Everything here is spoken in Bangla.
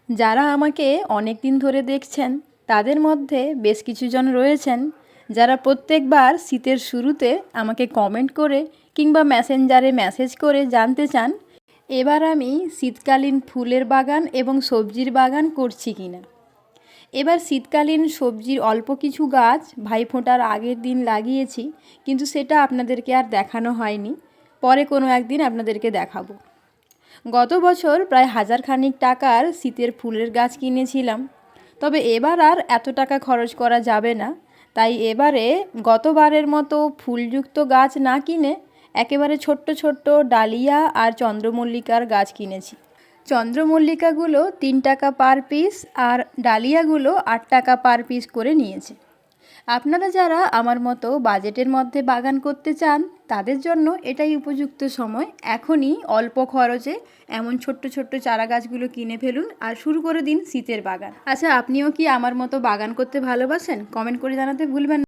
যারা আমাকে অনেক দিন ধরে দেখছেন তাদের মধ্যে বেশ কিছুজন রয়েছেন যারা প্রত্যেকবার শীতের শুরুতে আমাকে কমেন্ট করে কিংবা মেসেঞ্জারে মেসেজ করে জানতে চান এবার আমি শীতকালীন ফুলের বাগান এবং সবজির বাগান করছি কিনা। এবার শীতকালীন সবজির অল্প কিছু গাছ ভাইফোঁটার আগের দিন লাগিয়েছি, কিন্তু সেটা আপনাদেরকে আর দেখানো হয়নি। পরে কোনো একদিন আপনাদেরকে দেখাবো। গত বছর প্রায় 1000 খানিক টাকার শীতের ফুলের গাছ কিনেছিলাম, তবে এবার আর এত টাকা খরচ করা যাবে না। তাই এবারে গতবারের মতো ফুলযুক্ত গাছ না কিনে একেবারে ছোট্ট ছোট্ট ডালিয়া আর চন্দ্রমল্লিকার গাছ কিনেছি। চন্দ্রমল্লিকাগুলো 3 টাকা পার পিস আর ডালিয়াগুলো 8 টাকা পার পিস করে নিয়েছে। আপনারা যারা আমার মতো বাজেটের মধ্যে বাগান করতে চান তাদের জন্য এটাই উপযুক্ত সময়। এখনই অল্প খরচে এমন ছোট্ট ছোট্ট চারা গাছগুলো কিনে ফেলুন আর শুরু করে দিন শীতের বাগান। আচ্ছা, আপনিও কি আমার মতো বাগান করতে ভালোবাসেন? কমেন্ট করে জানাতে ভুলবেন না।